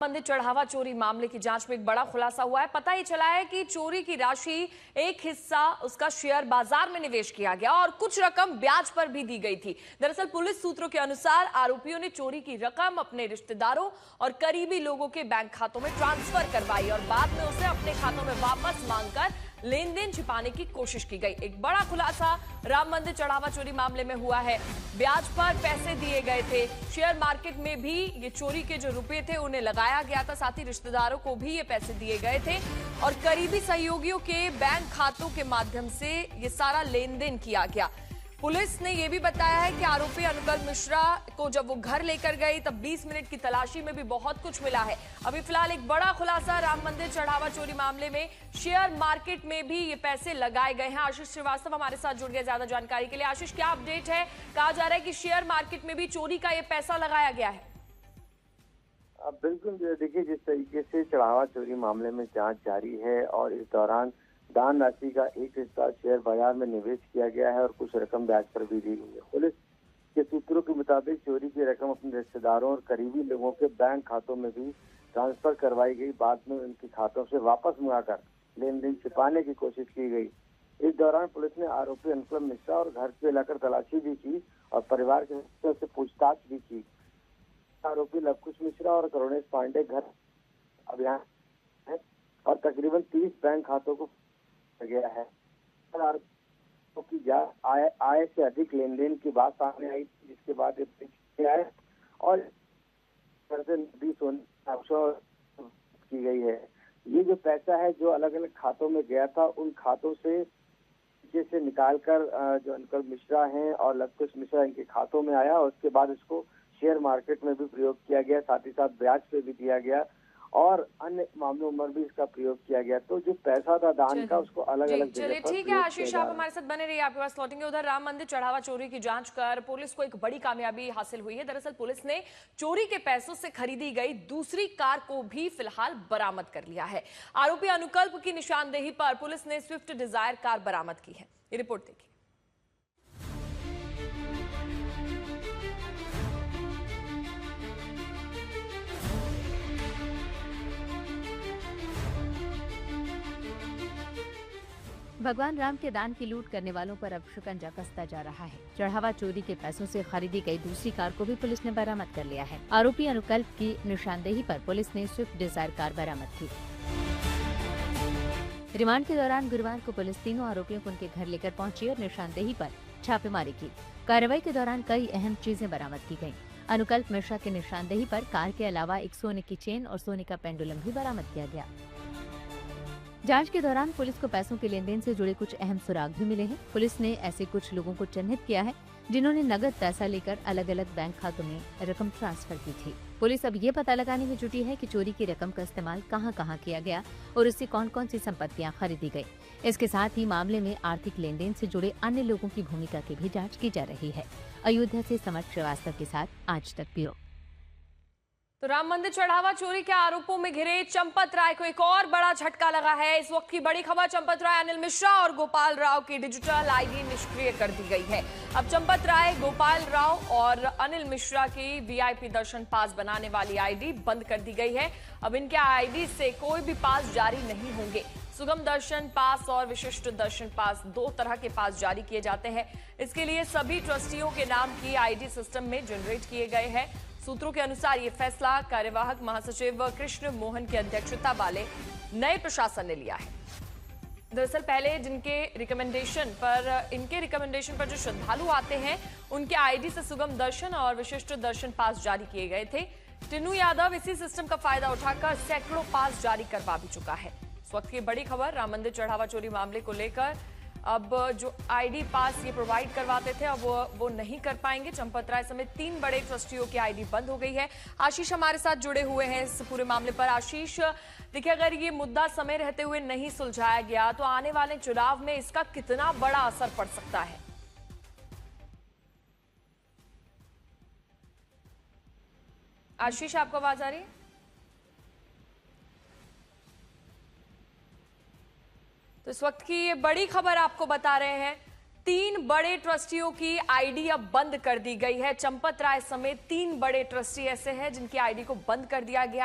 मंदिर चढ़ावा चोरी मामले की जांच में एक बड़ा खुलासा हुआ है। पता ही चला है कि चोरी की राशि एक हिस्सा उसका शेयर बाजार में निवेश किया गया और कुछ रकम ब्याज पर भी दी गई थी। दरअसल पुलिस सूत्रों के अनुसार आरोपियों ने चोरी की रकम अपने रिश्तेदारों और करीबी लोगों के बैंक खातों में ट्रांसफर करवाई और बाद में उसे अपने खातों में वापस मांगकर लेन देन छिपाने की कोशिश की गई। एक बड़ा खुलासा राम मंदिर चढ़ावा चोरी मामले में हुआ है। ब्याज पर पैसे दिए गए थे, शेयर मार्केट में भी ये चोरी के जो रुपए थे उन्हें लगाया गया था, साथ ही रिश्तेदारों को भी ये पैसे दिए गए थे और करीबी सहयोगियों के बैंक खातों के माध्यम से ये सारा लेन देन किया गया। पुलिस ने यह भी बताया है कि आरोपी अनुकल्प मिश्रा को जब वो घर लेकर गई तब 20 मिनट की तलाशी में भी बहुत कुछ मिला है। अभी फिलहाल एक बड़ा खुलासा राम मंदिर चढ़ावा चोरी मामले में शेयर मार्केट में भी ये पैसे लगाए गए हैं। आशीष श्रीवास्तव हमारे साथ जुड़ गए ज्यादा जानकारी के लिए। आशीष, क्या अपडेट है? कहा जा रहा है कि शेयर मार्केट में भी चोरी का ये पैसा लगाया गया है। बिल्कुल, देखिए जिस तरीके से चढ़ावा चोरी मामले में जांच जारी है और इस दौरान दान राशि का एक हिस्सा शेयर बाजार में निवेश किया गया है और कुछ रकम ब्याज पर भी दी गई है। पुलिस के सूत्रों के मुताबिक चोरी की रकम अपने रिश्तेदारों और करीबी लोगों के बैंक खातों में भी ट्रांसफर करवाई गई, बाद में उनके खातों से वापस मंगाकर लेन देन छिपाने की कोशिश की गई। इस दौरान पुलिस ने आरोपी अनुकल्प मिश्रा और घर पे लाकर तलाशी भी की और परिवार के सदस्यों से पूछताछ भी की। आरोपी लवकुश मिश्रा और करुणेश पांडे घर अभियान है और तकरीबन 30 बैंक खातों को गया है। आय से अधिक लेन देन की बात सामने आई, जिसके बाद आए और नकदी सोने की गई है। ये जो पैसा है जो अलग अलग खातों में गया था, उन खातों से निकालकर जो अनुकल्प मिश्रा हैं और लवकुश मिश्रा इनके खातों में आया और उसके बाद इसको शेयर मार्केट में भी प्रयोग किया गया, साथ ही साथ ब्याज पे भी दिया गया और अन्य मामलों में भी इसका प्रयोग किया गया। तो जो पैसा था दान का, उसको अलग अलग चलिए ठीक है आशीष, आप हमारे साथ बने रहिए, आपके पास लौटेंगे। उधर राम मंदिर चढ़ावा चोरी की जांच कर पुलिस को एक बड़ी कामयाबी हासिल हुई है। दरअसल पुलिस ने चोरी के पैसों से खरीदी गई दूसरी कार को भी फिलहाल बरामद कर लिया है। आरोपी अनुकल्प की निशानदेही पर पुलिस ने स्विफ्ट डिजायर कार बरामद की है। ये रिपोर्ट देखिए। भगवान राम के दान की लूट करने वालों पर अब शिकंजा कसता जा रहा है। चढ़ावा चोरी के पैसों से खरीदी गई दूसरी कार को भी पुलिस ने बरामद कर लिया है। आरोपी अनुकल्प की निशानदेही पर पुलिस ने स्विफ्ट डिजायर कार बरामद की। रिमांड के दौरान गुरुवार को पुलिस तीनों आरोपियों को उनके घर लेकर पहुंची और निशानदेही पर छापेमारी की। कार्रवाई के दौरान कई अहम चीजें बरामद की गयी। अनुकल्प मिश्रा की निशानदेही पर कार के अलावा एक सोने की चेन और सोने का पेंडुलम भी बरामद किया गया। जांच के दौरान पुलिस को पैसों के लेन देन से जुड़े कुछ अहम सुराग भी मिले हैं। पुलिस ने ऐसे कुछ लोगों को चिन्हित किया है जिन्होंने नगद पैसा लेकर अलग अलग बैंक खातों में रकम ट्रांसफर की थी। पुलिस अब ये पता लगाने में जुटी है कि चोरी की रकम का इस्तेमाल कहां-कहां किया गया और इससे कौन-कौन सी संपत्तियां खरीदी गई। इसके साथ ही मामले में आर्थिक लेन देन से जुड़े अन्य लोगों की भूमिका की भी जाँच की जा रही है। अयोध्या से समर श्रीवास्तव के साथ आज तक ब्यूरो। तो राम मंदिर चढ़ावा चोरी के आरोपों में घिरे चंपत राय को एक और बड़ा झटका लगा है। इस वक्त की बड़ी खबर, चंपत राय, अनिल मिश्रा और गोपाल राव की डिजिटल आईडी निष्क्रिय कर दी गई है। अब चंपत राय, गोपाल राव और अनिल मिश्रा की वीआईपी दर्शन पास बनाने वाली आईडी बंद कर दी गई है। अब इनके आईडी से कोई भी पास जारी नहीं होंगे। सुगम दर्शन पास और विशिष्ट दर्शन पास, दो तरह के पास जारी किए जाते हैं। इसके लिए सभी ट्रस्टियों के नाम की आईडी सिस्टम में जनरेट किए गए हैं। सूत्रों के अनुसार ये फैसला कार्यवाहक महासचिव कृष्ण मोहन की अध्यक्षता वाले नए प्रशासन ने लिया है। दरअसल पहले इनके रिकमेंडेशन पर जो श्रद्धालु आते हैं उनके आईडी से सुगम दर्शन और विशिष्ट दर्शन पास जारी किए गए थे। टिन्नू यादव इसी सिस्टम का फायदा उठाकर सैकड़ों पास जारी करवा भी चुका है। इस वक्त की बड़ी खबर, राम मंदिर चढ़ावा चोरी मामले को लेकर अब जो आईडी पास ये प्रोवाइड करवाते थे अब वो नहीं कर पाएंगे। चंपत राय समेत 3 बड़े ट्रस्टियों की आईडी बंद हो गई है। आशीष हमारे साथ जुड़े हुए हैं इस पूरे मामले पर। आशीष, देखिए अगर ये मुद्दा समय रहते हुए नहीं सुलझाया गया तो आने वाले चुनाव में इसका कितना बड़ा असर पड़ सकता है? आशीष, आपको आवाज आ रही है? तो इस वक्त की ये बड़ी खबर आपको बता रहे हैं, 3 बड़े ट्रस्टियों की आईडी अब बंद कर दी गई है। चंपत राय समेत 3 बड़े ट्रस्टी ऐसे हैं जिनकी आईडी को बंद कर दिया गया।